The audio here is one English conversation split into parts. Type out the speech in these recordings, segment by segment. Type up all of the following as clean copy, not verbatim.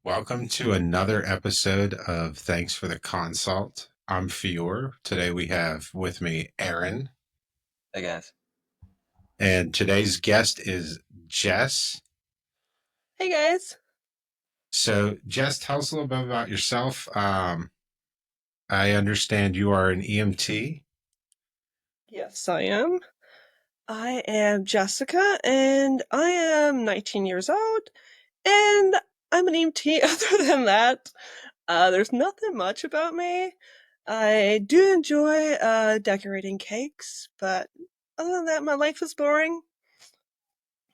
Welcome to another episode of Thanks for the Consult. I'm Fior. Today we have with me Aaron, Hey guys. and today's guest is Jess. Hey guys. So, Jess, tell us a little bit about yourself. I understand you are an EMT. Yes, I am. I am Jessica, and I am 19 years old, and I'm an EMT. Other than that, there's nothing much about me. I do enjoy decorating cakes, but other than that, my life is boring.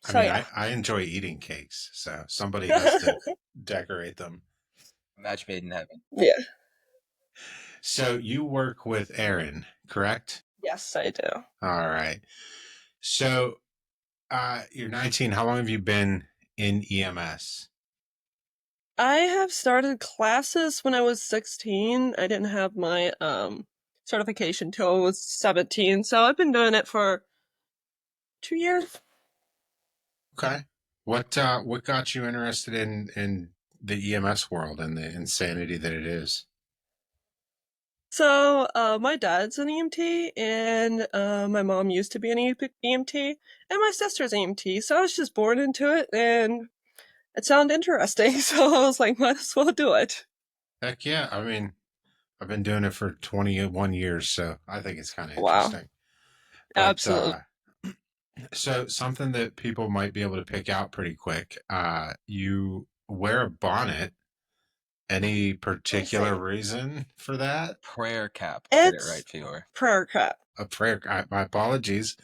I So mean, yeah. I enjoy eating cakes, so somebody has to decorate them. Match made in heaven. Yeah. So, you work with Aaron, correct? Yes, I do. All right. So, you're 19. How long have you been in EMS? I have started classes when I was 16. I didn't have my certification till I was 17, so I've been doing it for 2 years. Okay. What got you interested in the EMS world and the insanity that it is? So, my dad's an EMT, and my mom used to be an EMT, and my sister's an EMT, so I was just born into it, and it sounded interesting, so I was like, might as well do it. Heck yeah. I mean, I've been doing it for 21 years, so I think it's kind of Wow, interesting. But absolutely. so something that people might be able to pick out pretty quick. You wear a bonnet. Any particular reason for that? Prayer cap. Get it right, It's Fior. prayer crap. A prayer. My apologies.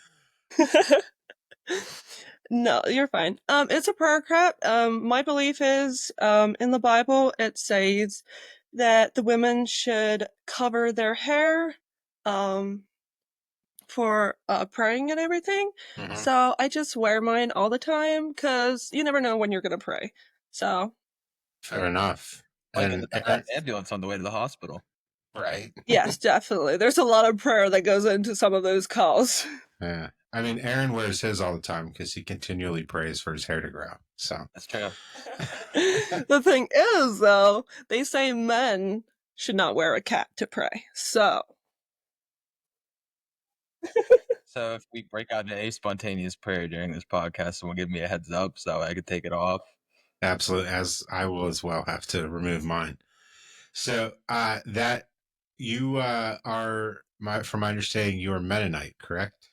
No, you're fine. It's a prayer crap. My belief is, in the Bible, it says that the women should cover their hair, um, for praying and everything. Hmm. So I just wear mine all the time because you never know when you're gonna pray. So Fair enough. Like in the And back of the ambulance on the way to the hospital. right. yes, definitely. There's a lot of prayer that goes into some of those calls. Yeah. I mean, Aaron wears his all the time because he continually prays for his hair to grow. So, That's true. The thing is, though, they say men should not wear a cap to pray. So So if we break out into a spontaneous prayer during this podcast, someone give me a heads up so I could take it off. absolutely, as I will as well have to remove mine. So, that you are, from my understanding, you're Mennonite, correct?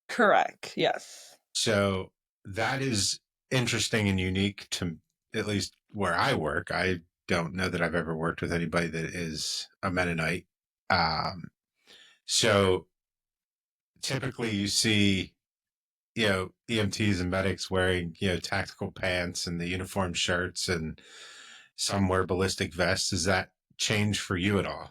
correct, yes. So, that is interesting and unique to at least where I work. I don't know that I've ever worked with anybody that is a Mennonite. Um, so, typically you see EMTs and medics wearing, tactical pants and the uniform shirts, and some wear ballistic vests. Does that change for you at all?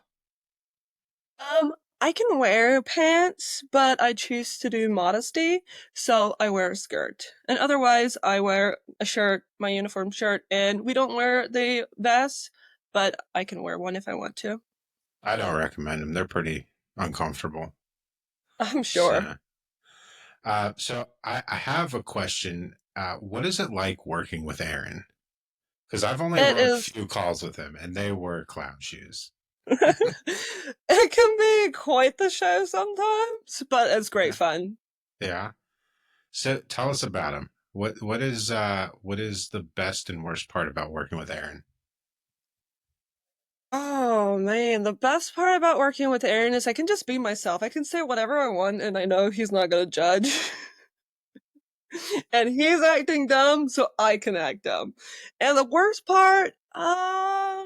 Um, I can wear pants, but I choose to do modesty, so I wear a skirt. And otherwise, I wear a shirt, my uniform shirt, and we don't wear the vest, but I can wear one if I want to. I don't recommend them. They're pretty uncomfortable. I'm sure. So, I have a question. What is it like working with Aaron? Because I've only It run a is. few calls with him, and they were clown shoes. It can be quite the show sometimes, but it's great fun. Yeah. So tell us about him. What is the best and worst part about working with Aaron? Oh man, the best part about working with Aaron is I can just be myself. I can say whatever I want, and I know he's not gonna judge. And he's acting dumb, so I can act dumb. And the worst part, I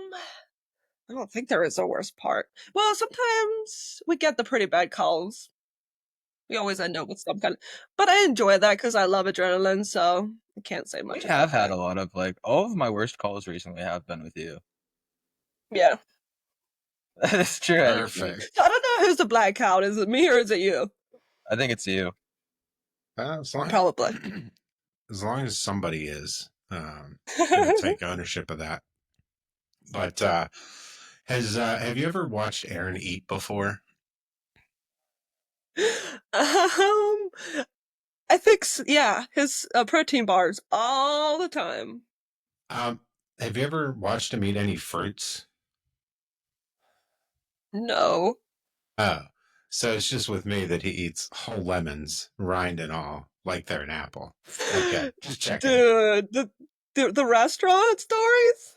don't think there is a worst part. Well, sometimes we get the pretty bad calls. We always end up with some kind of, but I enjoy that because I love adrenaline, so I can't say We much have about had that. a lot of all of my worst calls recently have been with you. Yeah. That's true, actually. Perfect. So I don't know who's the black cow. Is it me or is it you? I think it's you. As long, Probably. as long as somebody is going to take ownership of that. But has have you ever watched Aaron eat before? um, I think yeah, his protein bars all the time. Um, Have you ever watched him eat any fruits? No. Oh, so it's just with me that he eats whole lemons, rind and all, like they're an apple. Okay, just checking. Dude, the restaurant stories?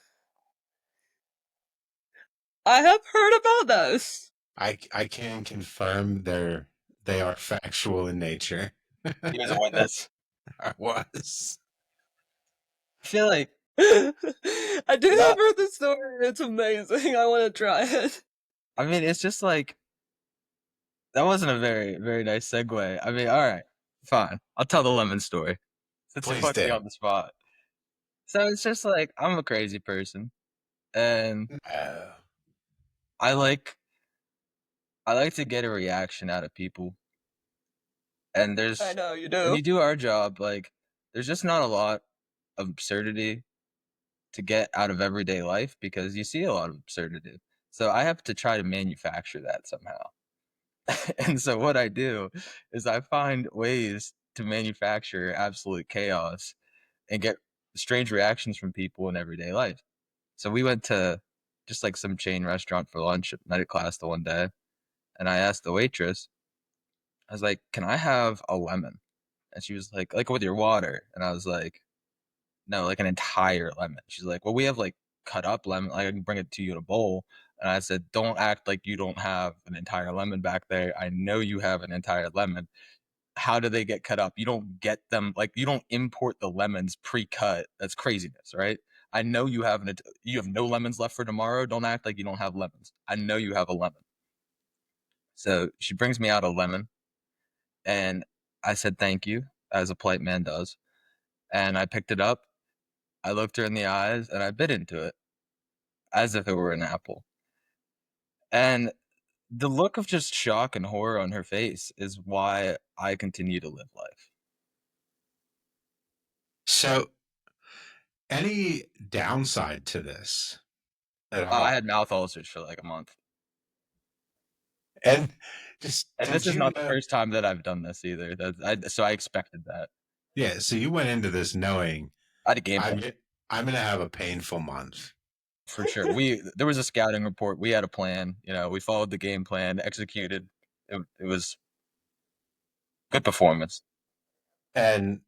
I have heard about those. I can confirm they are factual in nature. He was a witness. I was. I feel like I do have that. heard the story. It's amazing. I want to try it. I mean, it's just like that wasn't a very very nice segue. I mean, all right, fine. I'll tell the lemon story since you Please put me do. on the spot. So it's just like I'm a crazy person, and Oh. I like I like to get a reaction out of people. And I there's know you when do. you do our job, like there's just not a lot of absurdity to get out of everyday life because you see a lot of absurdity. So I have to try to manufacture that somehow. And so what I do is I find ways to manufacture absolute chaos and get strange reactions from people in everyday life. So we went to just like some chain restaurant for lunch at medic class the one day, and I asked the waitress, I was like, "Can I have a lemon?" And she was like with your water. And I was like, no, like an entire lemon. She's like, well, we have like cut up lemon. Like I can bring it to you in a bowl. And I said, don't act like you don't have an entire lemon back there. I know you have an entire lemon. How do they get cut up? You don't get them like you don't import the lemons pre-cut. That's craziness, right? I know you have no lemons left for tomorrow. Don't act like you don't have lemons. I know you have a lemon. So she brings me out a lemon, and I said thank you, as a polite man does. And I picked it up. I looked her in the eyes and I bit into it as if it were an apple. And the look of just shock and horror on her face is why I continue to live life. So, any downside to this at I all? had mouth ulcers for like a month. And just And did this is you not the first time that I've done this either. So I expected that. Yeah, so you went into this knowing I had a game I'm plan I'm going to have a painful month. for sure. There was a scouting report. We had a plan. We followed the game plan, executed. It was good performance. And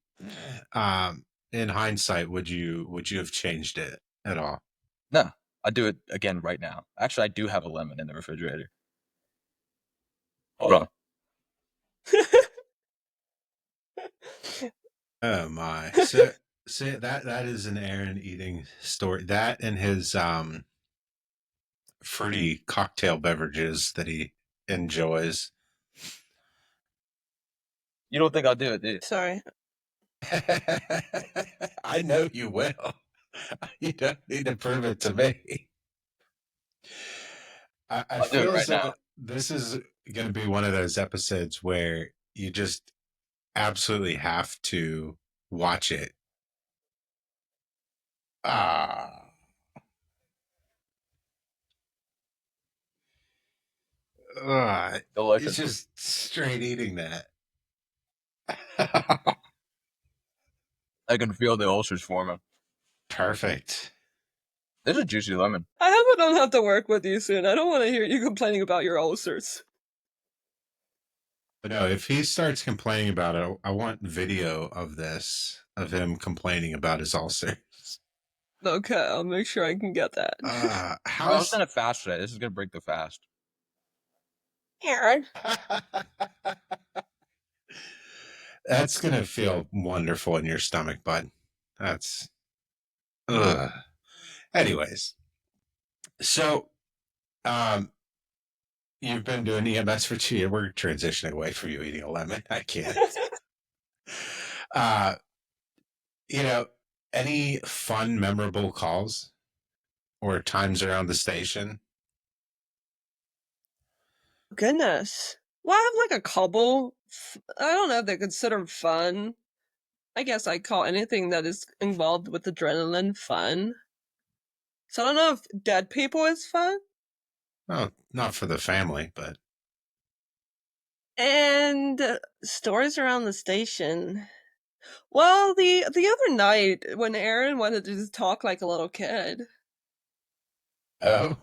in hindsight, would you have changed it at all? No, I'd do it again right now. Actually, I do have a lemon in the refrigerator. Hold on. Oh my. So that is an Aaron eating story. That and his fruity cocktail beverages that he enjoys. You don't think I'll do it, do you? Sorry. I know you will. You don't need to prove it to me. I I'll do it feel as right now. though this is going to be one of those episodes where you just absolutely have to watch it. Ah, it's Delicious. just straight eating that. I can feel the ulcers forming. Perfect. This is a juicy lemon. I hope I don't have to work with you soon. I don't want to hear you complaining about your ulcers. But no, if he starts complaining about it, I want video of this, of him complaining about his ulcers. Okay, I'll make sure I can get that. I was gonna fast today. This is gonna break the fast. Aaron. That's gonna feel wonderful in your stomach, bud. That's ugh. Anyways, so you've been doing EMS for 2 years. We're transitioning away from you eating a lemon. I can't. uh, you know, any fun, memorable calls or times around the station? Goodness. Well, I have like a couple. I don't know if they're considered fun. I guess I call anything that is involved with adrenaline fun. So I don't know if dead people is fun. Oh, not for the family, but And stories around the station. Well, the other night when Aaron wanted to just talk like a little kid Oh,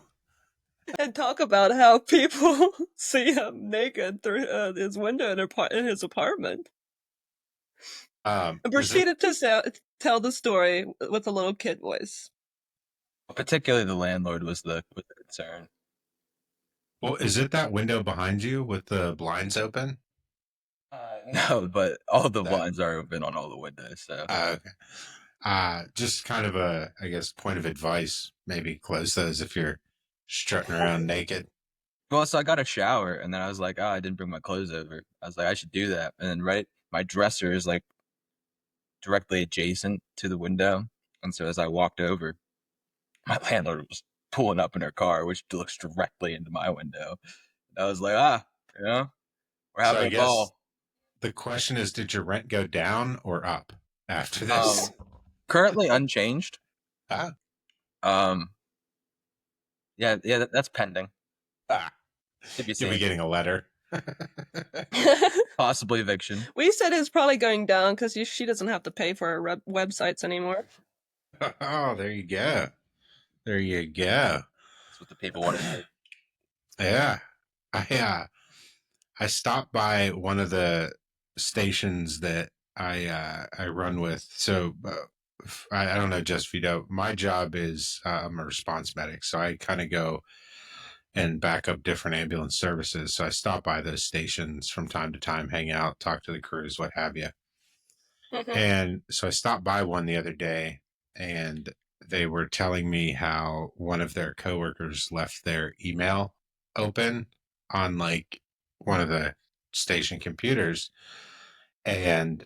and talk about how people see him naked through his window in his apartment, and is it proceeded to tell the story with a little kid voice. Particularly the landlord was the concern. well? Is it that window behind you with the blinds open? No, but all the That blinds are open on all the windows. So okay. Just kind of a, I guess, point of advice. Maybe close those if you're strutting around naked. well, so I got a shower, and then I was like, oh, I didn't bring my clothes over. I was like, I should do that. And then my dresser is like directly adjacent to the window, and so as I walked over, my landlord was pulling up in her car, which looks directly into my window. I was like, we're So having I a guess ball. the question is, did your rent go down or up after Um, this? Currently unchanged. Ah, Um, yeah, that's pending ah, to be you'll be seen. getting a letter. Possibly eviction. We said it's probably going down because she doesn't have to pay for her websites anymore. Oh, there you go. There you go. That's what the people want to hear. Yeah. I stopped by one of the stations that I run with. So I don't know, just Vito. My job is I'm a response medic, so I kind of go and back up different ambulance services. So I stop by those stations from time to time, hang out, talk to the crews, what have you. And so I stopped by one the other day, and they were telling me how one of their coworkers left their email open on like one of the station computers, and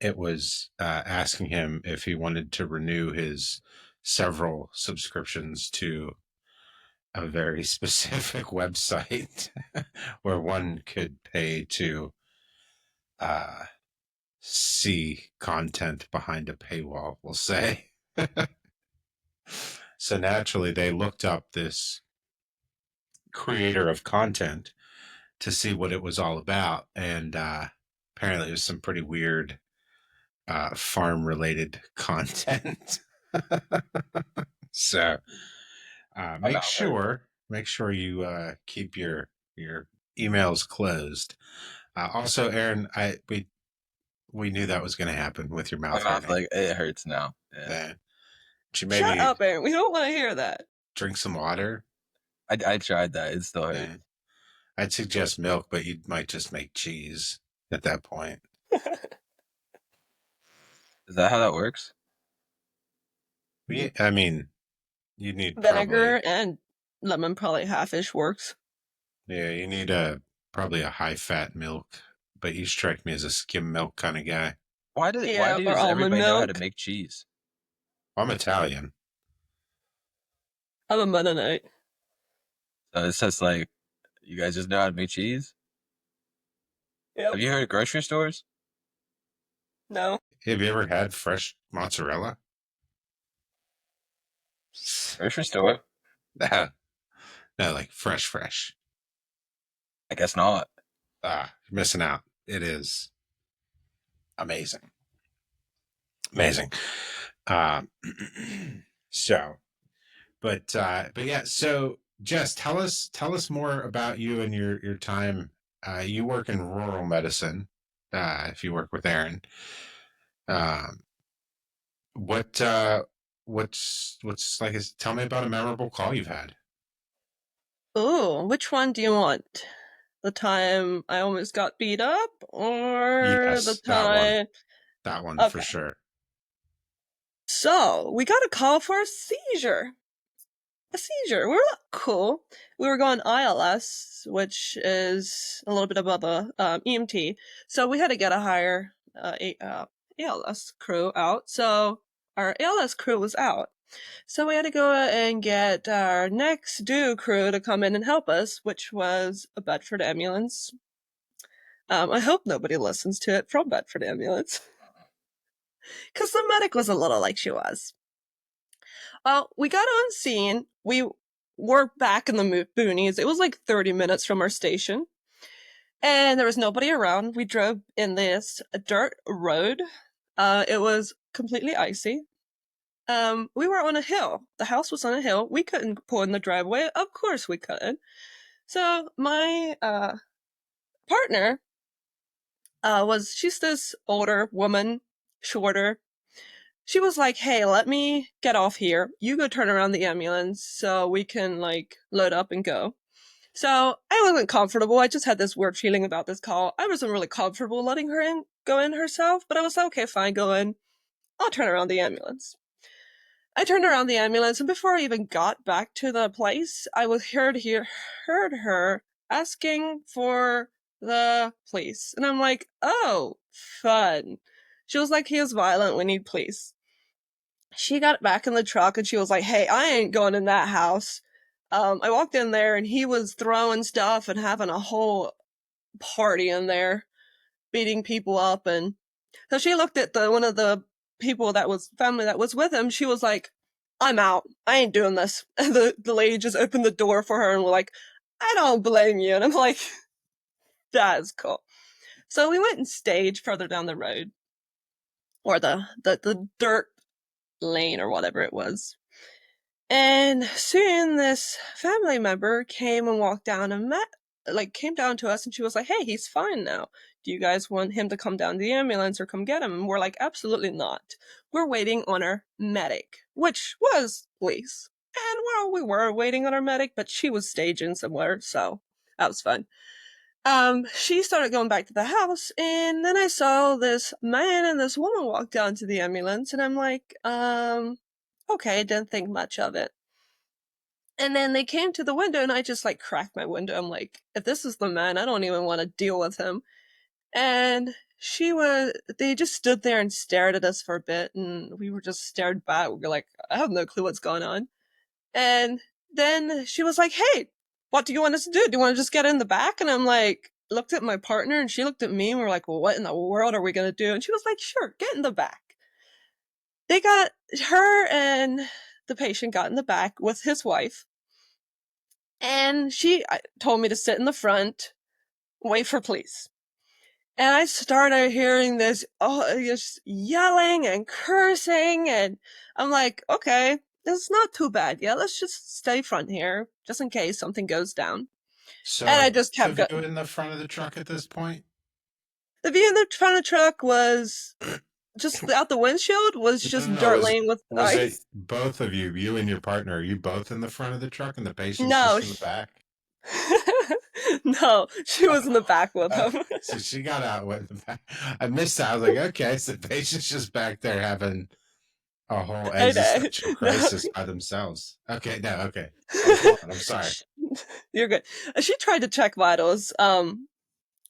it was asking him if he wanted to renew his several subscriptions to a very specific website where one could pay to uh, see content behind a paywall, we'll say. So naturally, they looked up this creator of content to see what it was all about. And apparently, it was some pretty weird farm related content. So I'm out. make sure you keep your emails closed. Also, Aaron, we knew that was going to happen with your My mouth mouth hurting. like it hurts now. Yeah, That you Shut maybe up, Aaron. We don't want to hear that. drink some water. I tried that. It still hurts. Yeah. I'd suggest milk, but you might just make cheese at that point. Is that how that works? I mean, you need Vinegar probably and lemon, probably half-ish works. yeah, you need a probably a high fat milk, but you strike me as a skim milk kind of guy. Why Yeah, or does almond everybody know how to milk. make cheese? I'm Italian. I'm a Mennonite. So it's just like you guys just know how to make cheese. Yep. Have you heard of grocery stores? No. Have you ever had fresh mozzarella? Grocery store? No, no, like fresh. I guess not. You're missing out. It is amazing, amazing. Um, so but yeah. So Jess, tell us more about you and your time. You work in rural medicine. If you work with Aaron, um, what what's like? Tell me about a memorable call you've had. Ooh, which one do you want? The time I almost got beat up, or the Yes, that one. time? That one for Okay. sure. So we got a call for a seizure. A seizure. We're not cool. We were going ILS, which is a little bit above the EMT. So we had to get a higher ALS crew out. So our ALS crew was out. So we had to go and get our next due crew to come in and help us, which was a Bedford ambulance. I hope nobody listens to it from Bedford ambulance. Because the medic was a little like she was. Well, we got on scene. We were back in the boonies. It was like 30 minutes from our station. And there was nobody around. We drove in this dirt road. It was completely icy. We were on a hill. The house was on a hill. We couldn't pull in the driveway. Of course we couldn't. So my partner she's this older woman, shorter. She was like, hey, let me get off here. You go turn around the ambulance so we can like load up and go. So I wasn't comfortable. I just had this weird feeling about this call. I wasn't really comfortable letting her go in herself, but I was like, okay, fine, go in. I'll turn around the ambulance. I turned around the ambulance, and before I even got back to the place, I heard her asking for the police. And I'm like, oh, fun. She was like, he is violent, we need police. She got back in the truck and she was like, hey, I ain't going in that house. I walked in there and he was throwing stuff and having a whole party in there, beating people up. And so she looked at one of the family that was with him. She was like, I'm out. I ain't doing this. And the lady just opened the door for her and was like, I don't blame you. And I'm like, that is cool. So we went and stayed further down the road, or the dirt lane or whatever it was. And soon this family member came and walked down and came down to us, and she was like, hey, he's fine now. Do you guys want him to come down to the ambulance or come get him? And we're like, absolutely not. We're waiting on our medic, which was police. And well, we were waiting on our medic, but she was staging somewhere, so that was fun. She started going back to the house, and then I saw this man and this woman walk down to the ambulance, and I'm like, okay, didn't think much of it. And then they came to the window, and I just like cracked my window. I'm like, if this is the man, I don't even want to deal with him. And they just stood there and stared at us for a bit, and we were just stared back. We were like, I have no clue what's going on. And then she was like, hey, what do you want us to do? Do you want to just get in the back? And I'm like, looked at my partner, and she looked at me, and we're like, well, what in the world are we going to do? And she was like, sure, get in the back. Her and the patient got in the back with his wife, and she told me to sit in the front, wait for police. And I started hearing this, just yelling and cursing, and I'm like, okay, it's not too bad. Yeah, let's just stay front here, just in case something goes down. So, And I just kept the going. view in the front of the truck at this point? The view in the front of the truck was just out the windshield was just dirt lane with was ice. it both of you and your partner, are you both in the front of the truck and the patient's No, just in the back? no, she was in the back with him. So she got out with the back. I missed that. I was like, okay, so the patient's just back there having a whole existential crisis by themselves. Okay, no, okay. I'm sorry. You're good. She tried to check vitals.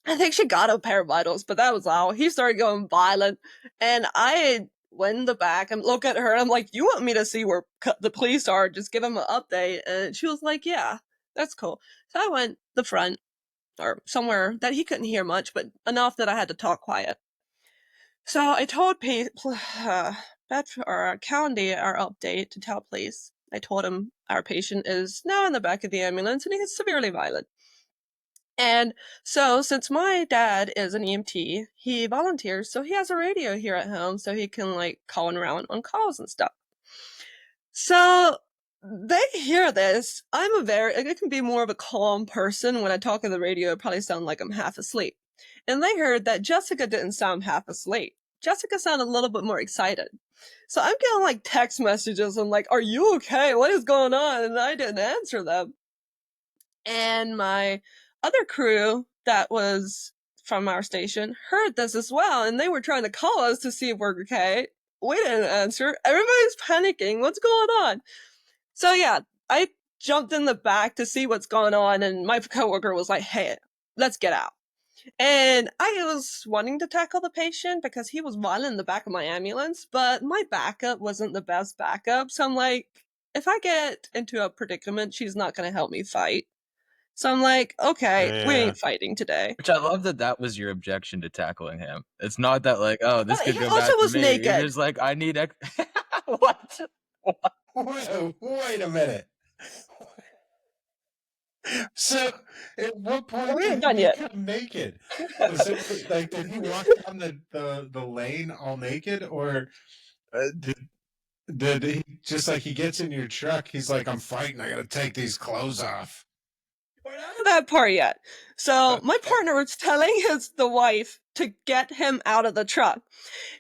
I think she got a pair of vitals, but that was all. He started going violent, and I went in the back and look at her, and I'm like, you want me to see where the police are? Just give them an update. And she was like, yeah, that's cool. So I went the front, or somewhere that he couldn't hear much, but enough that I had to talk quiet. So I told County our update to tell police. I told him our patient is now in the back of the ambulance, and he is severely violent. And so, since my dad is an EMT, he volunteers, so he has a radio here at home, so he can like call around on calls and stuff. So they hear this. I can be more of a calm person. When I talk on the radio, it probably sound like I'm half asleep. And they heard that Jessica didn't sound half asleep. Jessica sounded a little bit more excited. So I'm getting like text messages. I'm like, are you okay? What is going on? And I didn't answer them. And my other crew that was from our station heard this as well, and they were trying to call us to see if we're okay. We didn't answer. Everybody's panicking. What's going on? So yeah, I jumped in the back to see what's going on, and my coworker was like, hey, let's get out. And I was wanting to tackle the patient because he was violent in the back of my ambulance, but my backup wasn't the best backup. So I'm like, if I get into a predicament, she's not going to help me fight. So I'm like, okay, we ain't fighting today. Which I love that was your objection to tackling him. It's not that like, oh, this could go He also bad was for me. naked. You're just like, I need what? Wait a minute. So, at what point We did ain't he done yet. become naked? Was it like, did he walk down the lane all naked, or did he just like he gets in your truck? He's like, I'm fighting. I got to take these clothes off. We're not at that part yet. So my Okay. partner was telling the wife to get him out of the truck.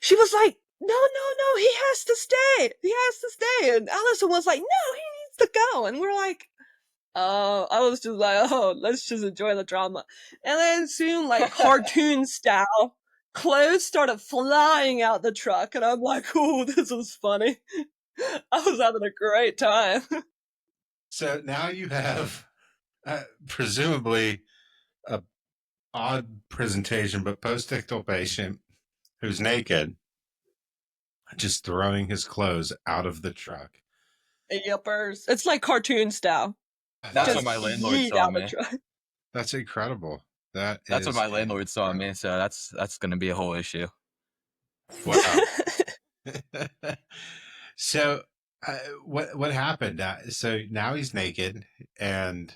She was like, no, he has to stay. He has to stay. And Allison was like, no, he needs to go. And we're like, oh, I was just like, oh, let's just enjoy the drama. And then soon, like cartoon style, clothes started flying out the truck. And I'm like, oh, this was funny. I was having a great time. So now you have presumably a odd presentation, but post-ictal patient who's naked, just throwing his clothes out of the truck. Yippers. It's like cartoon style. That's Just what my landlord yeet saw out the me. truck. That's incredible. That's what is my landlord saw me. incredible. So that's going to be a whole issue. Wow. So, what happened? So now he's naked, and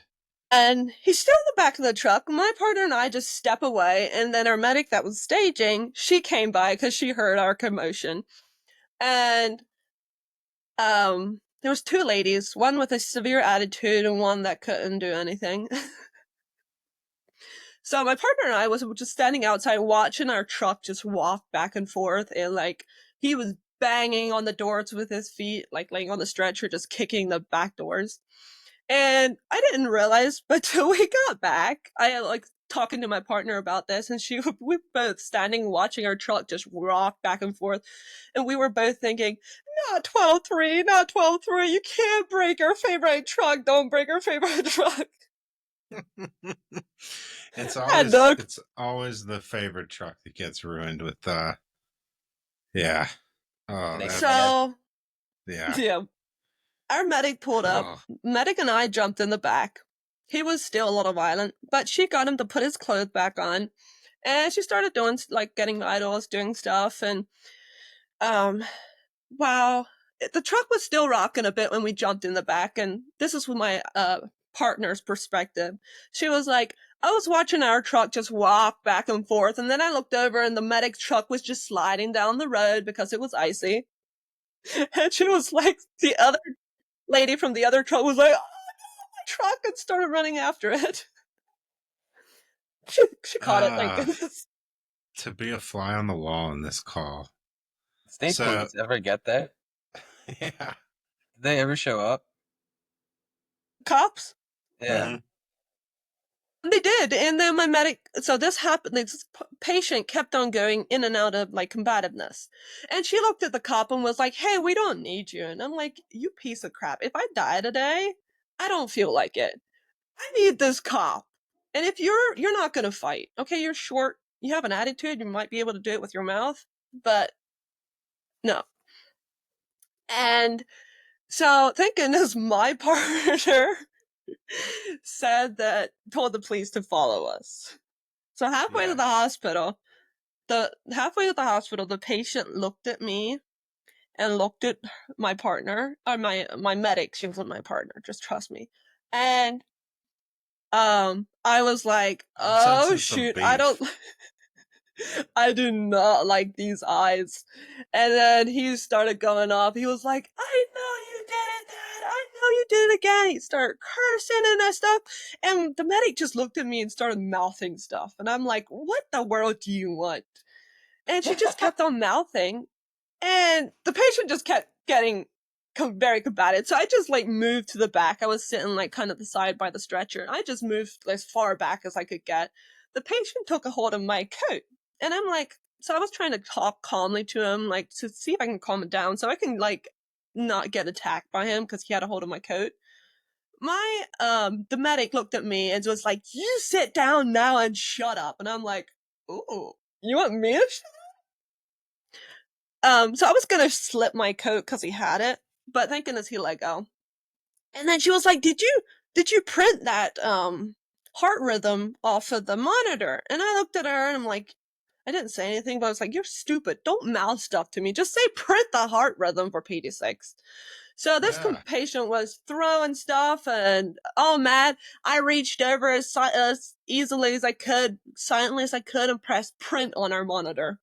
And he's still in the back of the truck. My partner and I just step away, and then our medic that was staging, she came by because she heard our commotion. And there was two ladies, one with a severe attitude and one that couldn't do anything. So my partner and I was just standing outside watching our truck just walk back and forth, and like he was banging on the doors with his feet, like laying on the stretcher, just kicking the back doors. And I didn't realize, but till we got back, I like talking to my partner about this, and we were both standing watching our truck just rock back and forth, and we were both thinking, not 12-3, not 12-3, you can't break our favorite truck, don't break our favorite truck. it's And always the favorite truck that gets ruined with yeah. Oh, They- so yeah. yeah, our medic pulled up. Oh. Medic and I jumped in the back. He was still a little violent, but she got him to put his clothes back on, and she started doing like getting vitals, doing stuff, and wow, the truck was still rocking a bit when we jumped in the back, and this is from my partner's perspective. She was like, I was watching our truck just walk back and forth, and then I looked over and the medic's truck was just sliding down the road because it was icy. And she was like, the other lady from the other truck was like, oh no, my truck, and started running after it. She caught it, thank goodness. To be a fly on the wall in this call. State So- police ever get there? Yeah. Did they ever show up? Cops? Yeah. Mhm. They did, and then my medic. So this happened. This patient kept on going in and out of like combativeness, and she looked at the cop and was like, "Hey, we don't need you." And I'm like, "You piece of crap! If I die today, I don't feel like it. I need this cop. And if you're not gonna fight, okay? You're short. You have an attitude. You might be able to do it with your mouth, but no." And so, thank goodness, my partner told the police to follow us. So halfway to the hospital, the patient looked at me and looked at my partner, or my medic. She wasn't my partner, just trust me. And I was like, oh shoot, I don't I do not like these eyes. And then he started going off. He was like, I know you did that. I know you did it again. He started cursing and that stuff. And the medic just looked at me and started mouthing stuff. And I'm like, what the world do you want? And she just kept on mouthing. And the patient just kept getting very combative. So I just like moved to the back. I was sitting like kind of the side by the stretcher. And I just moved as far back as I could get. The patient took a hold of my coat. And I'm like, so I was trying to talk calmly to him, like to see if I can calm him down so I can like not get attacked by him because he had a hold of my coat. The medic looked at me and was like, you sit down now and shut up. And I'm like, ooh, you want me to shut up? So I was gonna slip my coat because he had it, but thank goodness he let go. And then she was like, did you print that heart rhythm off of the monitor? And I looked at her and I'm like, I didn't say anything, but I was like, you're stupid. Don't mouth stuff to me. Just say print the heart rhythm for P86. So this patient was throwing stuff and all mad. I reached over as easily as I could, silently as I could, and pressed print on our monitor.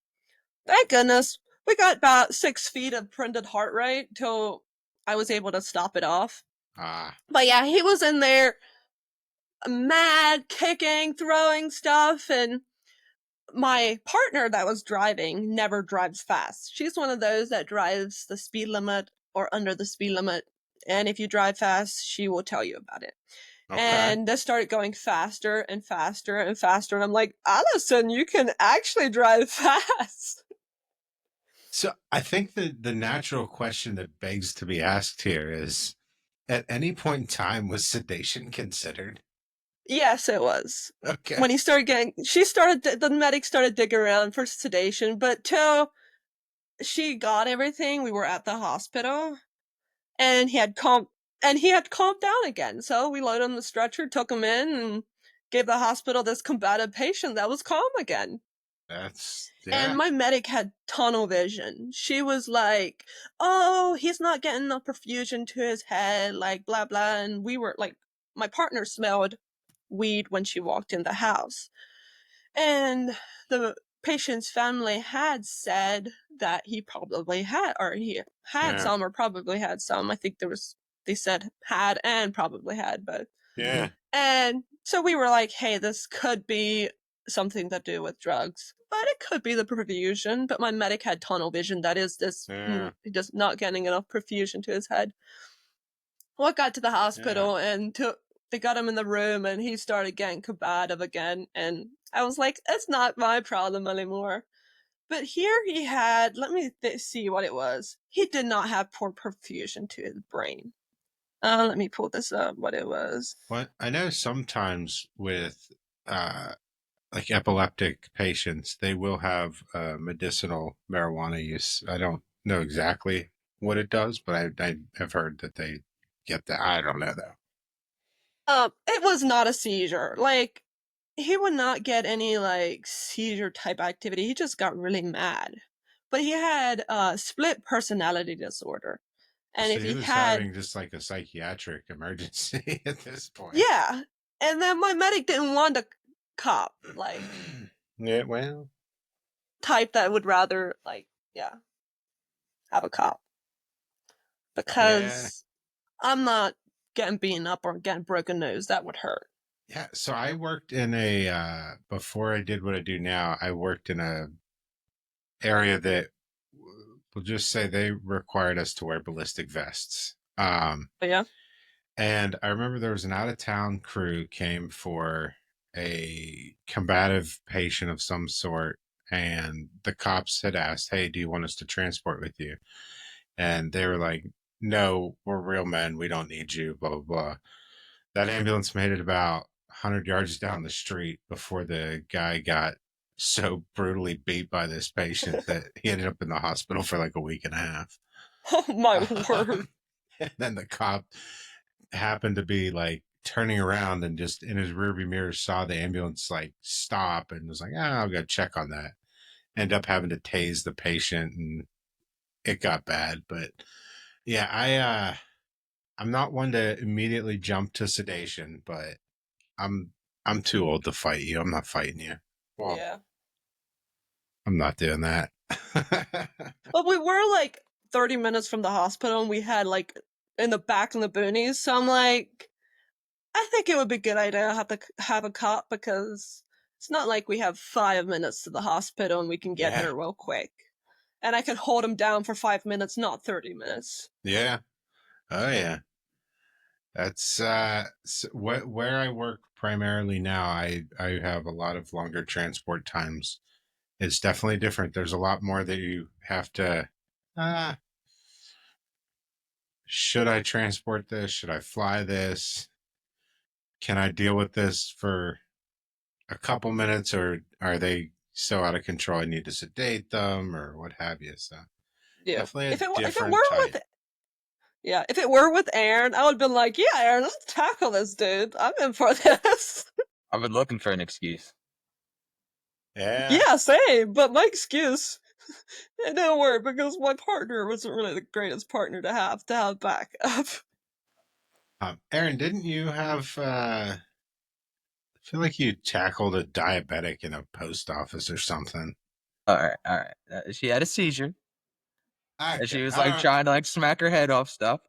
Thank goodness. We got about 6 feet of printed heart rate till I was able to stop it off. But yeah, he was in there mad, kicking, throwing stuff, and my partner that was driving never drives fast. She's one of those that drives the speed limit or under the speed limit, and if you drive fast, she will tell you about it. Okay. And this started going faster and faster and faster, and I'm like, Allison, you can actually drive fast. So I think the natural question that begs to be asked here is, at any point in time, was sedation considered? Yes, it was. Okay. When he started the medic started digging around for sedation, but till she got everything, we were at the hospital, and he had calmed down again. So we loaded him on the stretcher, took him in, and gave the hospital this combative patient that was calm again. And my medic had tunnel vision. She was like, oh, he's not getting enough perfusion to his head, like blah blah. And we were like, my partner smelled weed when she walked in the house. And the patient's family had said that he probably had, or he had some, or probably had some. I think they said had and probably had both. Yeah. And so we were like, hey, this could be something to do with drugs, but it could be the perfusion. But my medic had tunnel vision. That is just not getting enough perfusion to his head. Well, I got to the hospital and they got him in the room, and he started getting combative again. And I was like, it's not my problem anymore. But here he had, let me see what it was. He did not have poor perfusion to his brain. Let me pull this up, what it was. Well, I know sometimes with like epileptic patients, they will have medicinal marijuana use. I don't know exactly what it does, but I have heard that they get that. I don't know though. It was not a seizure. Like, he would not get any like seizure type activity. He just got really mad. But he had split personality disorder. And so if he was having just like a psychiatric emergency at this point. Yeah. And then my medic didn't want a cop, like yeah, well, type that would rather have a cop. Because I'm not getting beaten up or getting broken nose. That would hurt. Yeah, so I worked in a before I did what I do now, I worked in a area that we'll just say they required us to wear ballistic vests. Yeah. And I remember there was an out-of-town crew came for a combative patient of some sort, and the cops had asked, hey, do you want us to transport with you? And they were like, no, we're real men, we don't need you, blah blah blah. That ambulance made it about 100 yards down the street before the guy got so brutally beat by this patient that he ended up in the hospital for like a week and a half. Oh my word. And then the cop happened to be like turning around and just in his rearview mirror saw the ambulance like stop and was like, I'll go check on that. End up having to tase the patient, and it got bad. But yeah, I'm not one to immediately jump to sedation, but I'm too old to fight you. I'm not fighting you. Well, yeah. I'm not doing that. But we were like 30 minutes from the hospital, and we had like in the back in the boonies. So I'm like, I think it would be a good idea to have a cop, because it's not like we have 5 minutes to the hospital and we can get there real quick. And I can hold him down for 5 minutes, not 30 minutes. Yeah. Oh yeah. That's so where I work primarily now. I have a lot of longer transport times. It's definitely different. There's a lot more that you have to. Should I transport this? Should I fly this? Can I deal with this for a couple minutes, or are they so out of control I need to sedate them or what have you? So yeah, definitely if it were with Aaron, I would have been like, yeah, Aaron, let's tackle this dude. I'm in for this. I've been looking for an excuse. Yeah. Yeah, same. But my excuse It didn't work because my partner wasn't really the greatest partner to have backup. Aaron, didn't you have? I feel like you tackled a diabetic in a post office or something. All right, all right. She had a seizure, and Okay, she was all like right. trying to like smack her head off stuff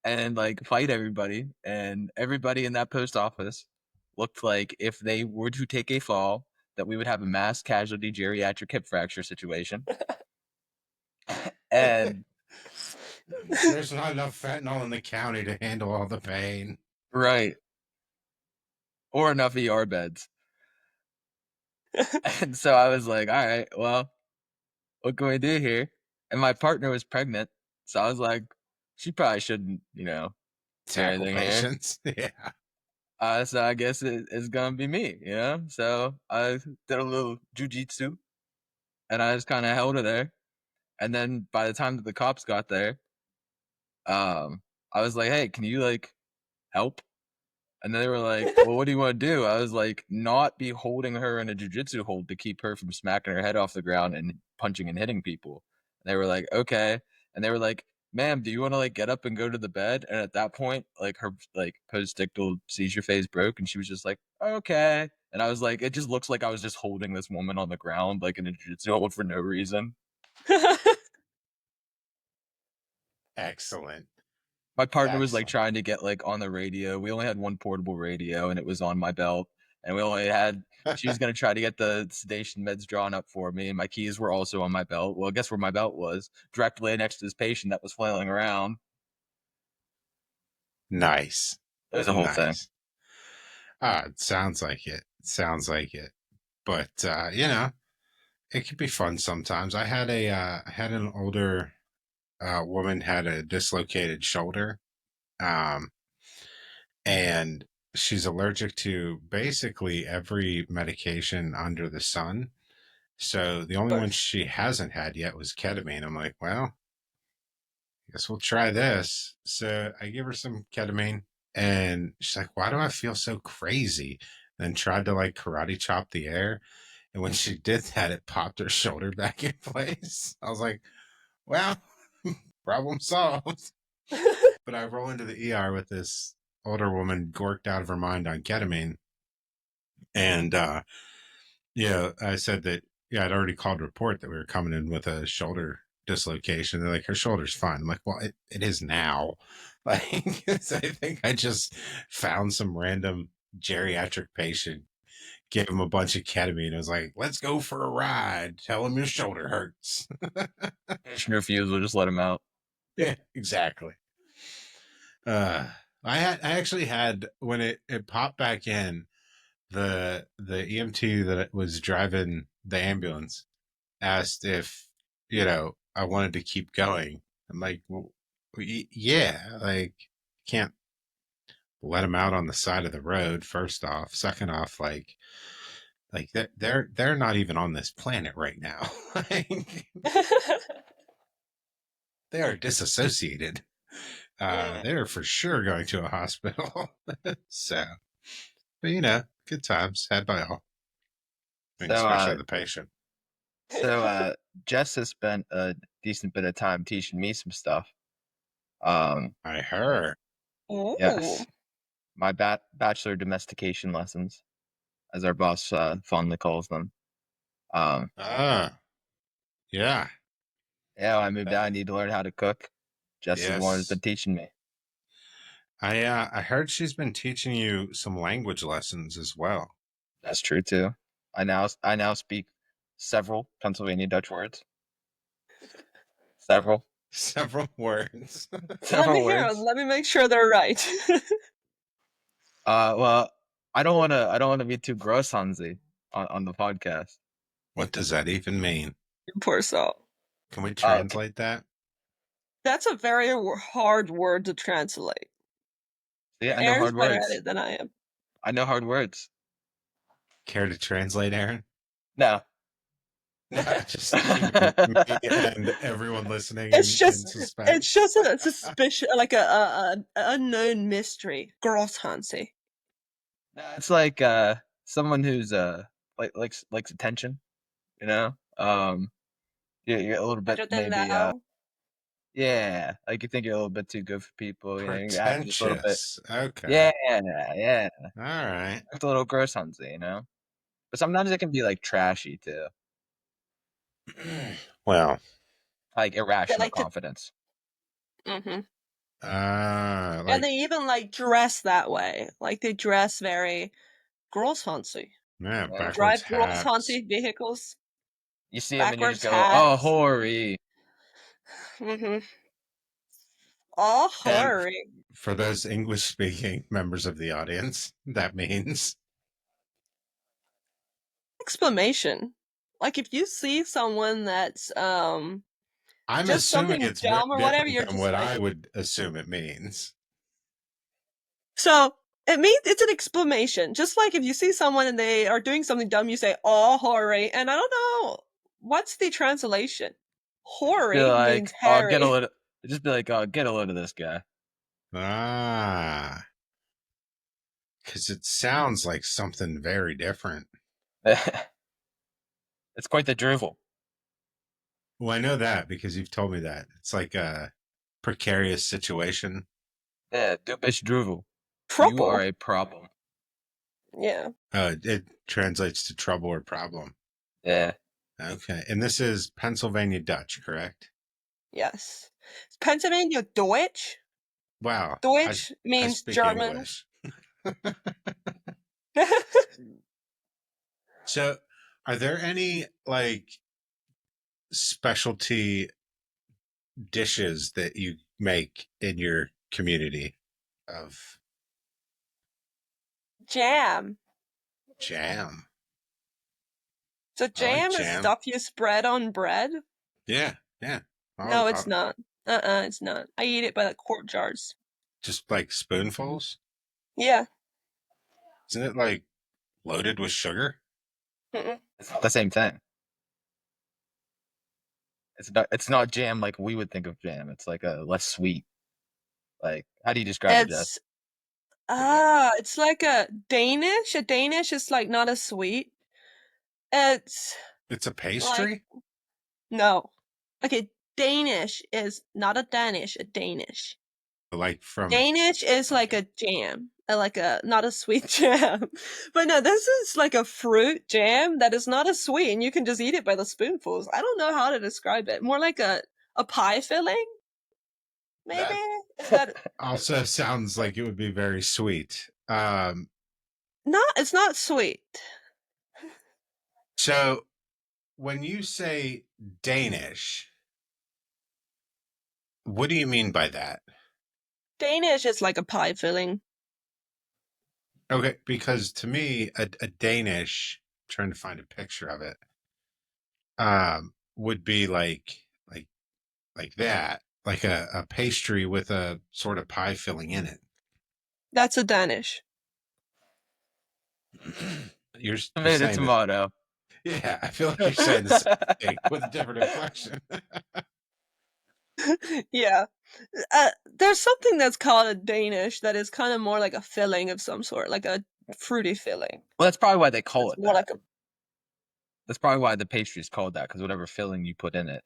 and like fight everybody, and everybody in that post office looked like if they were to take a fall, that we would have a mass casualty geriatric hip fracture situation. And There's not enough fentanyl in the county to handle all the pain. right, or enough ER beds. And so I was like, all right, well, what can we do here? And my partner was pregnant, so I was like, she probably shouldn't, do Tackle anything here. patients. Yeah. So I guess it's gonna be me, So I did a little jujitsu, and I just kind of held her there. And then by the time that the cops got there, I was like, "Hey, can you like help?" And they were like, "Well, what do you want to do?" I was like, "Not be holding her in a jujitsu hold to keep her from smacking her head off the ground and punching and hitting people." And they were like, "Okay." And they were like, "Ma'am, do you want to like get up and go to the bed?" And at that point, like her like postictal seizure phase broke, and she was just like, "Okay." And I was like, "It just looks like I was just holding this woman on the ground like in a jujitsu hold for no reason." Excellent. My partner was like Excellent. trying to get like on the radio. We only had one portable radio and it was on my belt. And we only had she was gonna try to get the sedation meds drawn up for me, and my keys were also on my belt. Well, guess where my belt was? Directly next to this patient that was flailing around. Nice. It was a whole thing. Nice. It sounds like it. Sounds like it. But it could be fun sometimes. I had an older woman had a dislocated shoulder. Um, and she's allergic to basically every medication under the sun. So the only one she hasn't had yet was ketamine. I'm like, well, I guess we'll try this. So I give her some ketamine, and she's like, why do I feel so crazy? Then tried to like karate chop the air. And when she did that, it popped her shoulder back in place. I was like, well, problem solved. But I roll into the ER with this older woman gorked out of her mind on ketamine. And I said that I'd already called report that we were coming in with a shoulder dislocation. They're like, her shoulder's fine. I'm like, well, it is now. Like, so I think I just found some random geriatric patient, gave him a bunch of ketamine. I was like, let's go for a ride. Tell him your shoulder hurts. Patient refusal, just let him out. Yeah, exactly. I actually had when it popped back in, the EMT that was driving the ambulance asked if I wanted to keep going. I'm like, well, yeah, like can't let them out on the side of the road. First off, second off, like they're not even on this planet right now. Like they are disassociated. Yeah. They're for sure going to a hospital. So, but good times had by all. I mean, So especially the patient. so uh Jess has spent a decent bit of time teaching me some stuff. Um I heard. Ooh. yes. My bachelor domestication lessons, as our boss fondly calls them. Um, Ah, yeah. yeah, when I moved Uh, out, I need to learn how to cook. Jess is the one who's been yes. teaching me. I heard she's been teaching you some language lessons as well. That's true too. I now speak several Pennsylvania Dutch words. Several, Several words. Let several me hear 'em. words. Let me make sure they're right. Well, I don't wanna be too gross, Hansi, on the podcast. What does that even mean? Poor soul. Can we Okay. translate that? That's a very hard word to translate. See, I know Aaron's hard better at words. it than I am. I know hard words. Care to translate, Aaron? No. No, just keeping me and everyone listening It's in just, it's suspense. just a suspicion, like a unknown mystery. Gross Hansi. No, it's like someone who's likes attention, you know? You're a little bit Better than maybe thou. yeah, like you think you're a little bit too good for people. You know, you act just a little bit. Pretentious. Okay. Yeah, yeah. All right. Act a little gross on it, you know. But sometimes it can be like trashy too, Well, like They irrational like to. confidence. Hmm. And like, they even like dress that way. Like they dress very girls fancy. yeah, Yeah. backwards Drive girls hats. fancy vehicles. You see them and you just Backwards go, "Oh, hats. hoary." Mm-hmm. Oh, And hurry. for those English speaking members of the audience, that means Exclamation. Like if you see someone that's I'm just assuming something it's very dumb or whatever, different you're than just what like, I would assume it means. so it means it's an exclamation. Just like if you see someone and they are doing something dumb, you say, oh, hurry. And I don't know, what's the translation? Be Hoary means like, "Oh, get a hairy. little." Just be like, "Oh, get a load of this guy." Ah, because it sounds like something very different. It's quite the drivel. Well, I know that because you've told me that. It's like a precarious situation. Yeah, du bist drivel. You are Trouble. a problem. Yeah. It translates to trouble or problem. Yeah. Okay. And this is Pennsylvania Dutch, correct? Yes. Pennsylvania Deutsch. Wow. Deutsch I means speak German. English. So, are there any like specialty dishes that you make in your community of Jam. jam? So I like jam is jam. stuff you spread on bread. Yeah, yeah. No, I'll it's not. It's not. I eat it by the quart jars. just like spoonfuls. Yeah. Isn't it like loaded with sugar? Mm-mm. It's not the same thing. It's not jam like we would think of jam. It's like a less sweet. Like, how do you describe it, Jess? It's like a Danish. A Danish is like not as sweet. It's It's a like pastry? no. Okay, Danish is not a Danish, a Danish. Like from Danish is like okay. a jam, like a not a sweet jam. But no, this is like a fruit jam that is not as sweet, and you can just eat it by the spoonfuls. I don't know how to describe it. More like a pie filling, maybe? That Is that also sounds like it would be very sweet. not it's not sweet. So when you say Danish, what do you mean by that? Danish is like a pie filling. Okay, because to me, a Danish, trying to find a picture of it, would be like that, like a pastry with a sort of pie filling in it. That's a Danish. You're Tomato, saying that, tomato. yeah. I feel like you're saying the same thing with a different inflection. Yeah. There's something that's called a Danish that is kind of more like a filling of some sort, like a fruity filling. Well, that's probably why they call It's it more that. like a That's probably why the pastry is called that, because whatever filling you put in it.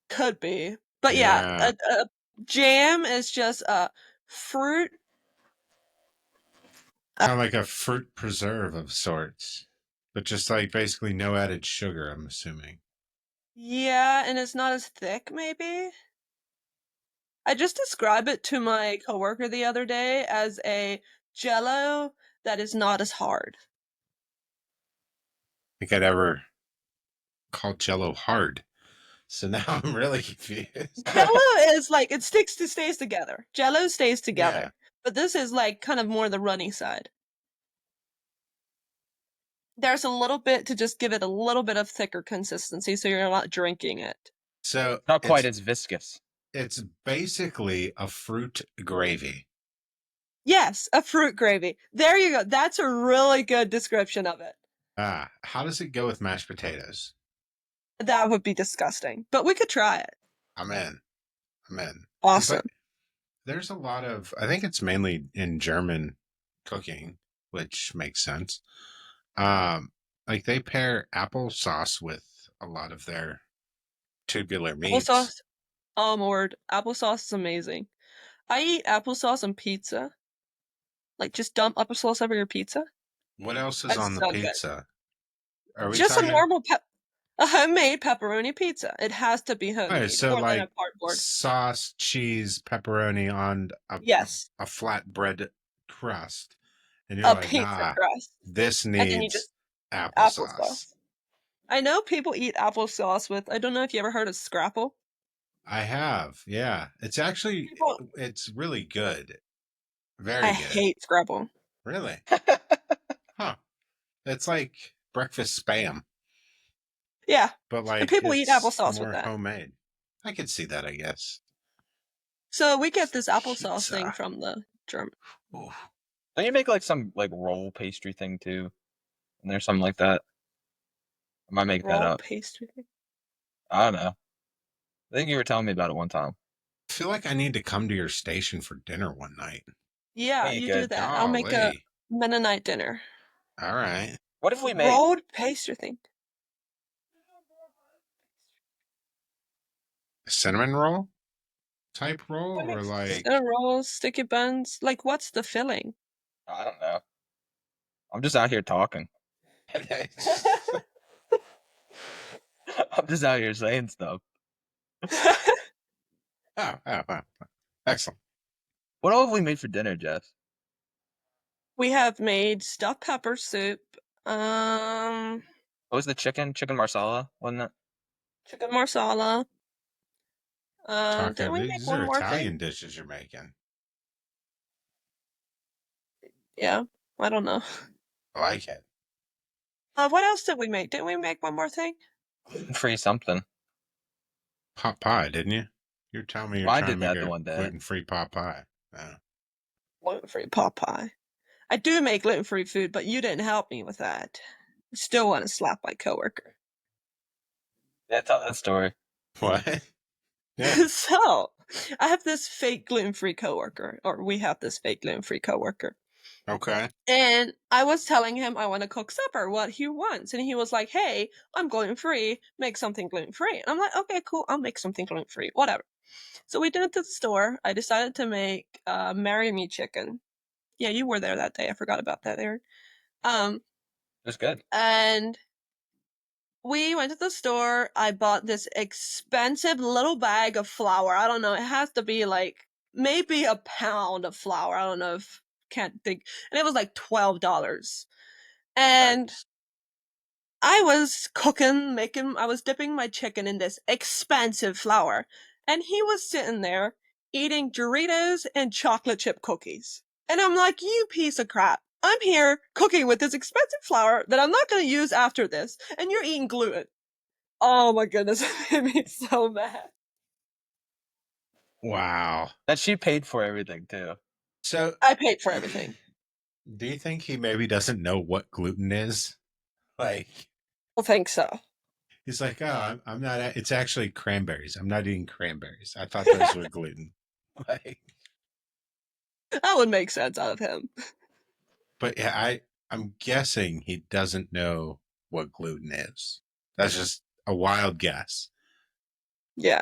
could be. But yeah, Yeah, a jam is just a fruit. kind of like a fruit preserve of sorts, but just like basically no added sugar. I'm assuming. Yeah, and it's not as thick, maybe. I just described it to my coworker the other day as a jello that is not as hard. Think I'd ever call Jello hard. So now I'm really confused. Jello is like it stays together. Jello stays Yeah. together. But this is like kind of more the runny side. There's a little bit to just give it a little bit of thicker consistency so you're not drinking it. So Not quite as viscous. it's basically a fruit gravy. Yes, a fruit gravy. There you go. That's a really good description of it. How does it go with mashed potatoes? That would be disgusting, but we could try it. I'm in. I'm in. But Awesome. there's a lot of, I think it's mainly in German cooking, which makes sense. Like they pair applesauce with a lot of their tubular meats. Applesauce. Oh, my word. Applesauce is amazing. I eat applesauce on pizza. Like, just dump applesauce over your pizza. What else is That's on the so good. pizza? Are we Just a talking? normal a homemade pepperoni pizza. It has to be All right, homemade, so or then a like cardboard. sauce, cheese, pepperoni on Yes. a flatbread crust, and you're A like, pizza nah, crust. this And then you needs just applesauce. applesauce. I know people eat applesauce with, I don't know if you ever heard of scrapple. I have, yeah. It's actually, People, it's really good. Very I good. hate scrapple. Really? Huh. It's like breakfast spam, Yeah. but And like people eat it's applesauce with more that. homemade. I could see that, I guess. So we get this applesauce thing Pizza. from the German. Ooh. Don't you make like some like roll pastry thing too? And there's something like that. I might make that Raw up. pastry thing. I don't know. I think you were telling me about it one time. I feel like I need to come to your station for dinner one night. Yeah, You you do good. that. I'll make a Golly. Mennonite dinner. All right. What if we made? Rolled pastry thing. A cinnamon roll type roll, I or make like cinnamon rolls, sticky buns. Like, what's the filling? I don't know. I'm just out here talking. I'm just out here saying stuff. oh. Excellent. What all have we made for dinner, Jess? We have made stuffed pepper soup. What was the chicken? Chicken marsala, wasn't it? Chicken marsala. Didn't we make These one are more Italian thing? dishes you're making. Yeah, I don't know. I like it. What else did we make? Didn't we make one more thing? Free something. Pot pie, didn't you? You're telling me you're Well, I trying to did make that the a one day. gluten-free pot pie. Oh. Gluten-free pot pie. I do make gluten-free food, but you didn't help me with that. I still want to slap my coworker. Yeah, tell that story. What? Yeah. So, I have this fake gluten-free coworker, or we have this fake gluten-free coworker. Okay. And I was telling him I want to cook supper, what he wants. And he was like, hey, I'm gluten-free, make something gluten-free. And I'm like, okay, cool, I'll make something gluten-free, whatever. So we went to the store. I decided to make marry me chicken. Yeah, you were there that day. I forgot about that, Aaron. It was good. And we went to the store. I bought this expensive little bag of flour. I don't know. It has to be like maybe a pound of flour. I don't know if can't think. And it was like $12. And I was cooking, I was dipping my chicken in this expensive flour. And he was sitting there eating Doritos and chocolate chip cookies. And I'm like, you piece of crap. I'm here cooking with this expensive flour that I'm not going to use after this. And you're eating gluten. Oh my goodness, it made me so mad. Wow. That she paid for everything too. So I paid for everything. do you think he maybe doesn't know what gluten is? Like, I think so. he's like, oh, I'm not. It's actually cranberries. I'm not eating cranberries. I thought those were gluten. Like, That would make sense out of him. but yeah, I'm guessing he doesn't know what gluten is. That's just a wild guess. Yeah.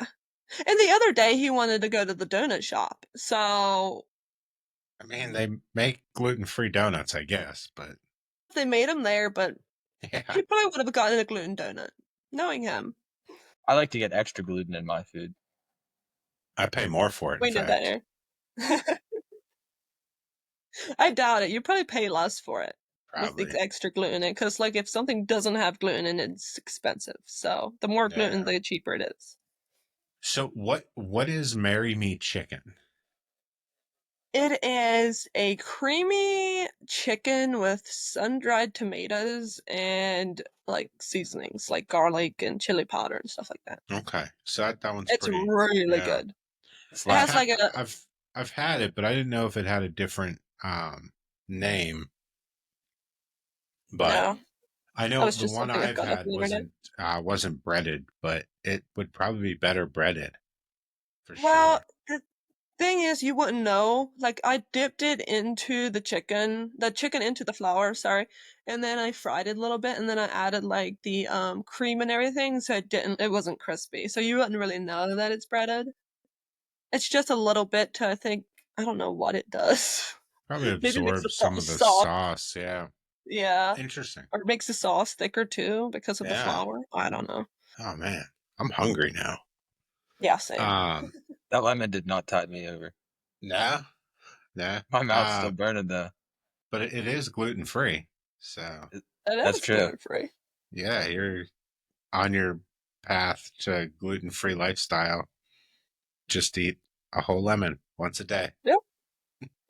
And the other day he wanted to go to the donut shop. So I mean, they make gluten-free donuts, I guess, but they made him there, but yeah, he probably would have gotten a gluten donut, knowing him. I like to get extra gluten in my food. I pay more for it. We In know that, fact, Aaron. I doubt it. You probably pay less for it with probably. the extra gluten in it, because like if something doesn't have gluten in it, it's expensive. So the more gluten, Yeah. the cheaper it is. So what is Marry Me Chicken? It is a creamy chicken with sun-dried tomatoes and like seasonings, like garlic and chili powder and stuff like that. Okay, so that one's It's pretty. really Yeah, good. It's It I've has like like a I've had it, but I didn't know if it had a different name. But no. I That know was the just one something I I've got off had the internet. wasn't breaded, but it would probably be better breaded for Well, sure. thing is, you wouldn't know. Like, I dipped it into the chicken into the flour, sorry, and then I fried it a little bit, and then I added, like, the, cream and everything, so it wasn't crispy, so you wouldn't really know that it's breaded. It's just a little bit to, I don't know what it does. Probably Maybe it makes the absorb some of the sauce. sauce. Yeah. Yeah, Interesting. or it makes the sauce thicker too because of the Yeah. flour. I don't know. Oh man, I'm hungry now. Yeah, same. That lemon did not tide me over. Nah, nah. My mouth's still burning though. But it is gluten free, so That's It is true. gluten-free. yeah, you're on your path to gluten free lifestyle. Just eat a whole lemon once a day. Yep.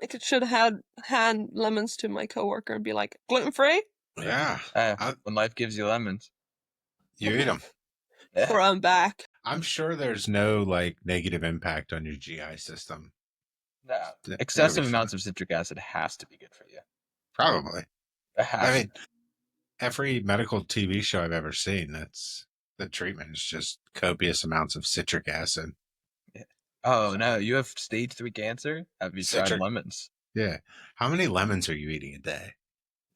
I should have hand lemons to my coworker and be like, gluten-free? Yeah, When life gives you lemons. you eat them. Yeah. Throw them back. I'm sure there's no like negative impact on your GI system. No. Excessive amounts of citric acid has to be good for you. Probably. It has I mean, every medical TV show I've ever seen, that's the treatment is just copious amounts of citric acid. Yeah. Oh no, you have stage 3 cancer? Have you tried lemons? Yeah. How many lemons are you eating a day?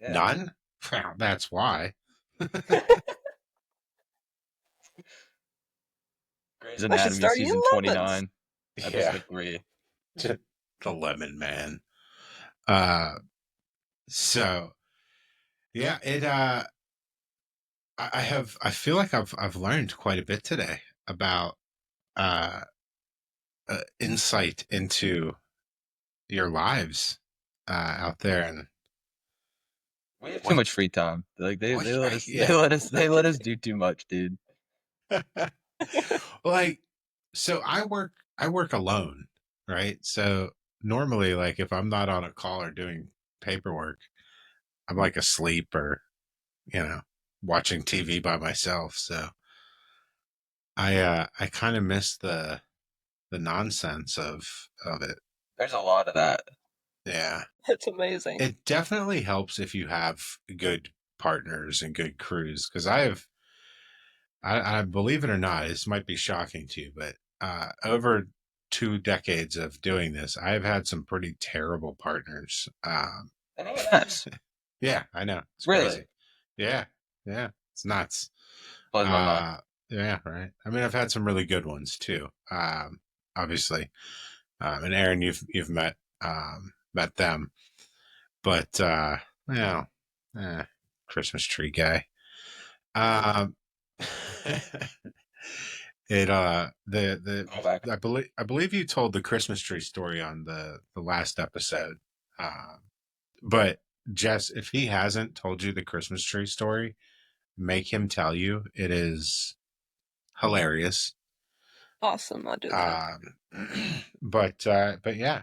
Yeah. None? Well, that's why. Grey's Anatomy season 29, episode 3. The lemon man. So yeah, I feel like I've learned quite a bit today about insight into your lives out there, and we have too much free time. Like they let us do too much, dude. Like, so I work alone, right? So normally, like if I'm not on a call or doing paperwork, I'm like asleep or watching TV by myself. So I kind of miss the nonsense of it. There's a lot of that. Yeah. It's amazing. It definitely helps if you have good partners and good crews, because I believe it or not, this might be shocking to you, but over 2 decades of doing this, I've had some pretty terrible partners. And EMS. Yeah, I know. It's really crazy. Yeah, it's nuts. Blows my mind. Yeah, right. I mean, I've had some really good ones too. Obviously, and Aaron, you've met them, but Christmas tree guy. It I believe you told the Christmas tree story on the last episode. But Jess, if he hasn't told you the Christmas tree story, make him tell you. It is hilarious. Awesome, I'll do that. But yeah.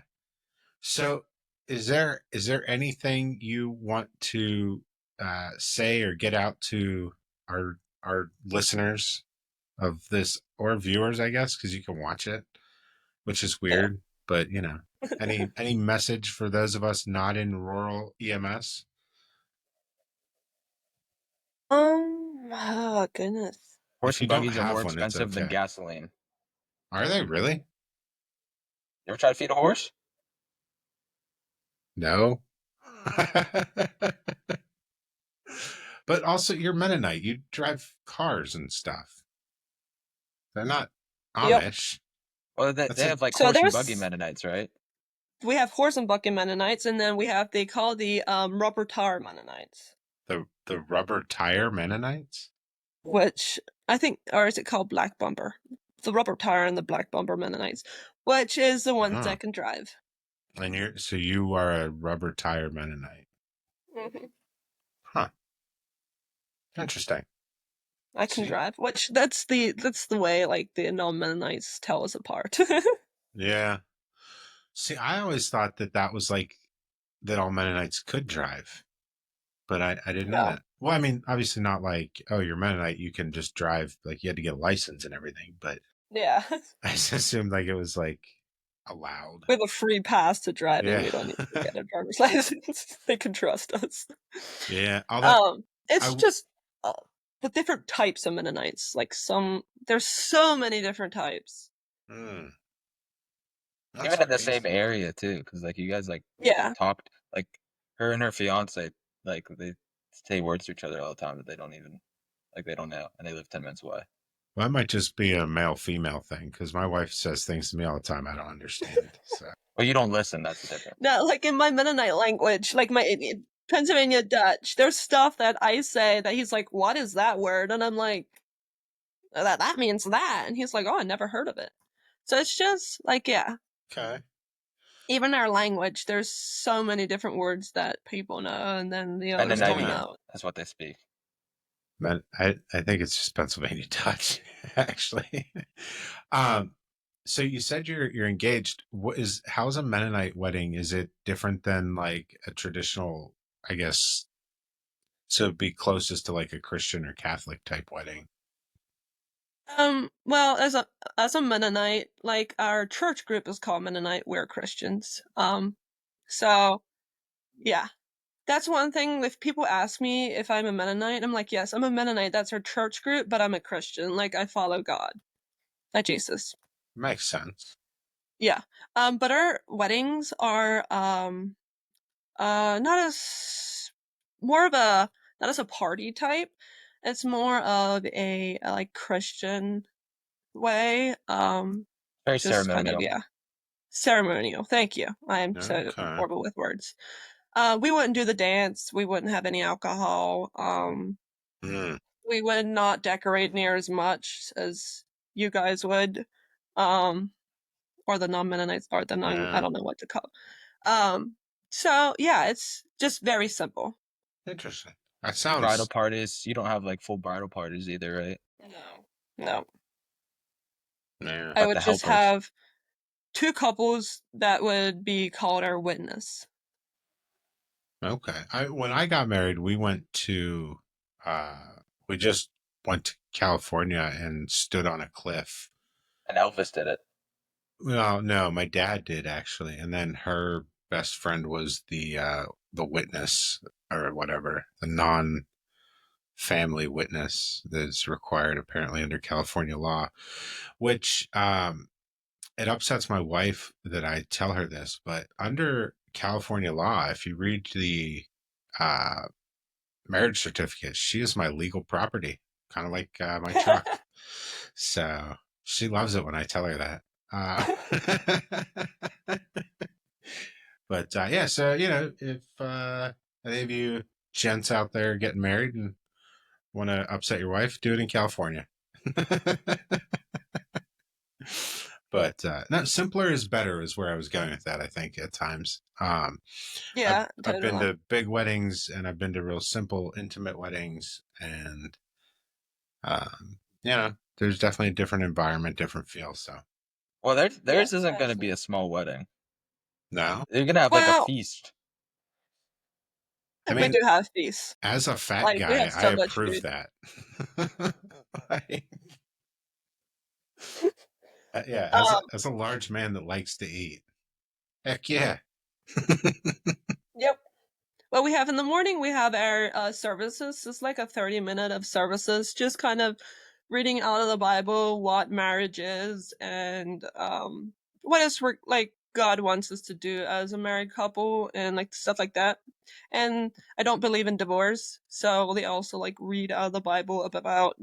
So is there anything you want to say or get out to our listeners of this, or viewers, I guess, because you can watch it, which is weird, yeah. But any message for those of us not in rural EMS? Oh goodness. Horse and buggies are more expensive than gasoline. Are they really? You ever try to feed a horse? No. But also, you're Mennonite. You drive cars and stuff. They're not Amish. Yep. Well, they have like horse and buggy Mennonites, right? We have horse and buggy Mennonites, and then they call the rubber tire Mennonites. The rubber tire Mennonites? Which I think, or is it called black bumper? The rubber tire and the black bumper Mennonites, which is the ones that can drive. And you are a rubber tire Mennonite. Mm-hmm. Huh. Interesting. I can drive, which that's the way like the non-Mennonites tell us apart. Yeah. See, I always thought that was like that all Mennonites could drive, but I didn't know that. Well, I mean, obviously not like, oh, you're Mennonite, you can just drive, like you had to get a license and everything, but yeah, I just assumed like it was like allowed. We have a free pass to drive, and we don't need to get a driver's license. They can trust us. Yeah. It's just the different types of Mennonites. Like there's so many different types. That's Even in the same crazy. area too, because like you guys like Yeah. talked like her and her fiance like they say words to each other all the time that they don't even like they don't know, and they live 10 minutes away. Well, that might just be a male female thing because my wife says things to me all the time I don't understand. So Well, you don't listen. That's the difference. No, like in my Mennonite language, like my Pennsylvania Dutch, there's stuff that I say that he's like, "What is that word?" And I'm like, "That means that." And he's like, "Oh, I never heard of it." So it's just like, yeah, okay. even our language, there's so many different words that people know, and then the others Mennonite, don't Yeah. know. that's what they speak. Man, I think it's just Pennsylvania Dutch, actually. um, so you said you're engaged. How's a Mennonite wedding? Is it different than like a traditional, I guess, so it'd be closest to like a Christian or Catholic type wedding? Well, as a Mennonite, like our church group is called Mennonite. We're Christians. So yeah, that's one thing. If people ask me if I'm a Mennonite, I'm like, yes, I'm a Mennonite. That's our church group, but I'm a Christian. Like I follow God, Jesus. Makes sense. Yeah. But our weddings are not as more of a not as a party type. It's more of a like Christian way. Very Just kind of, ceremonial. yeah, ceremonial. Thank you. I am so Okay. horrible with words. We wouldn't do the dance. We wouldn't have any alcohol. Hmm. We would not decorate near as much as you guys would. Um, or the non-Mennonites, or the non, I Yeah. don't know what to call. So yeah, it's just very simple. Interesting. That Bridal sounds. parties. You don't have like full bridal parties either, right? No, no. Yeah. I Like would the just helpers. have two couples that would be called our witness. Okay. When I got married, we just went to California and stood on a cliff. And Elvis did it. Well, no, my dad did actually, and then her best friend was the witness or whatever, the non-family witness that's required apparently under California law, which it upsets my wife that I tell her this, but under California law, if you read the uh marriage certificate, she is my legal property, kind of like my truck. So she loves it when I tell her that. But yeah, so if any of you gents out there getting married and want to upset your wife, do it in California. But no, simpler is better is where I was going with that. I think at times, I've Yeah, I've been totally. to big weddings and I've been to real simple, intimate weddings, and there's definitely a different environment, different feel. So Well, Yeah, theirs isn't going to be definitely. a small wedding. no, They're going to have like a Well, feast. I we mean, do have feasts. as a fat Like we guy, have I so much approve food. that. Like, yeah, Um, as a large man that likes to eat, heck yeah. yep. What we have in the morning, we have our services. It's like a 30-minute of services, just kind of reading out of the Bible what marriage is and what is like God wants us to do as a married couple and like stuff like that. And I don't believe in divorce, so they also like read out of the Bible about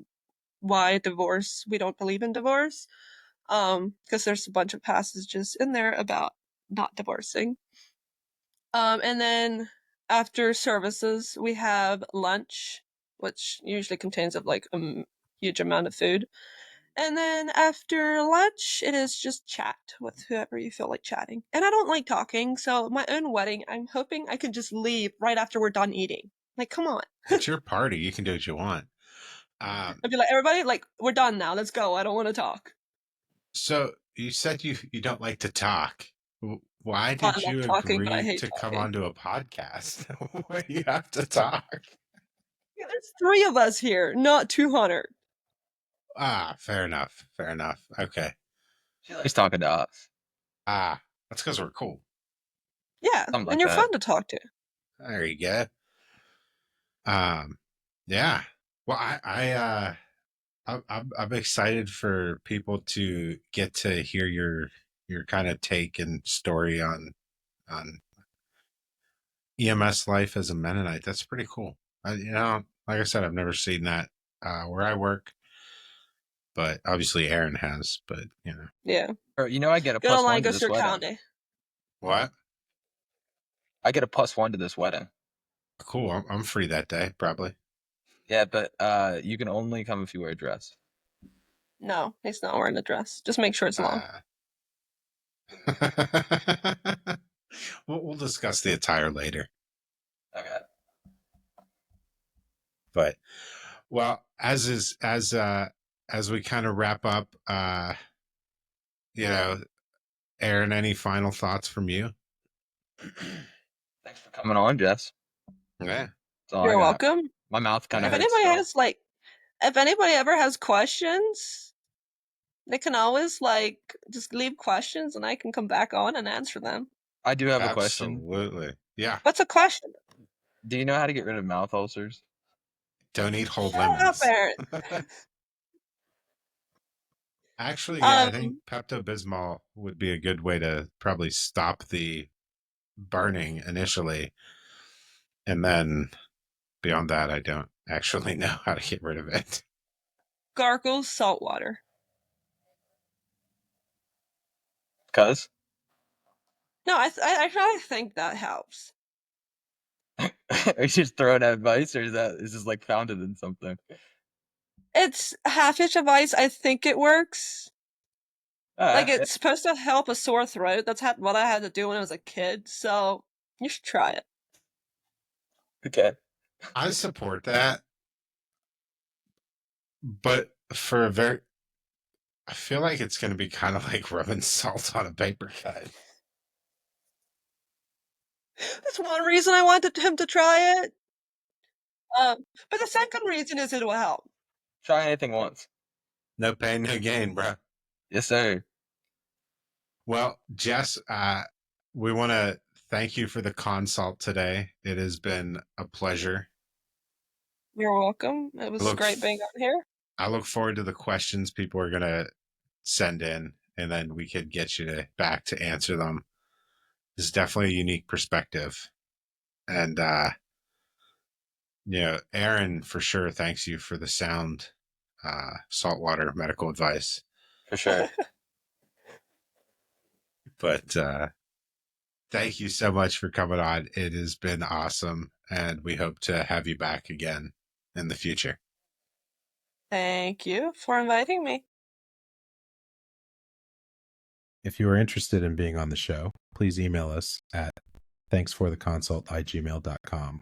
why divorce. We don't believe in divorce, because there's a bunch of passages in there about not divorcing. And then after services, we have lunch, which usually contains of like a huge amount of food. And then after lunch, it is just chat with whoever you feel like chatting. And I don't like talking, so my own wedding, I'm hoping I can just leave right after we're done eating. Like, come on. It's your party. You can do what you want. Um, I'd be like, everybody, like, we're done now. Let's go. I don't want to talk. so you said you don't like to talk. Why I did love you talking, but I agree hate to come talking. onto a podcast where you have to talk? Yeah, there's three of us here, not 200. Ah, fair enough. Fair enough. Okay. She likes talking to us. Ah, that's because we're cool. Yeah, Something and like you're that. fun to talk to. There you go. Um, yeah. Well, I'm excited for people to get to hear your your kind of take and story on EMS life as a Mennonite. That's pretty cool. Like I said, I've never seen that where I work, but obviously Aaron has. But Yeah. Or, I get a Good plus on one to this Lancaster wedding. County. what? I get a plus one to this wedding. Cool. I'm free that day, probably. Yeah, but you can only come if you wear a dress. No, he's not wearing a dress. Just make sure it's long. We'll discuss the attire later. Okay. But as we kind of wrap up, Aaron, any final thoughts from you? Thanks for coming on, Jess. Yeah. That's all You're I got. welcome. My mouth kind of If hurts. anybody if anybody ever has questions, they can always just leave questions and I can come back on and answer them. I do have a question. Absolutely. Yeah. What's a question? Do you know how to get rid of mouth ulcers? Don't eat whole Shut up, lemons. Aaron. Actually, yeah, I think Pepto-Bismol would be a good way to probably stop the burning initially. And then beyond that, I don't actually know how to get rid of it. Gargle salt water. Cuz? No, I think that helps. Are you just throwing out advice, or is this like founded in something? It's half-inch advice. I think it works. It's supposed to help a sore throat. That's what I had to do when I was a kid. So you should try it. Okay. I support that. But I feel like it's going to be kind of like rubbing salt on a paper cut. That's one reason I wanted him to try it. But the second reason is it will help. Try anything once. No pain, no gain, bro. Yes, sir. Well, Jess, we want to thank you for the consult today. It has been a pleasure. You're welcome. It was great being on here. I look forward to the questions people are going to send in, and then we could get you back to answer them. This is definitely a unique perspective. And, Aaron, for sure, thanks you for the sound saltwater medical advice. For sure. But thank you so much for coming on. It has been awesome, and we hope to have you back again in the future. Thank you for inviting me. If you are interested in being on the show, please email us at thanksfortheconsult@gmail.com.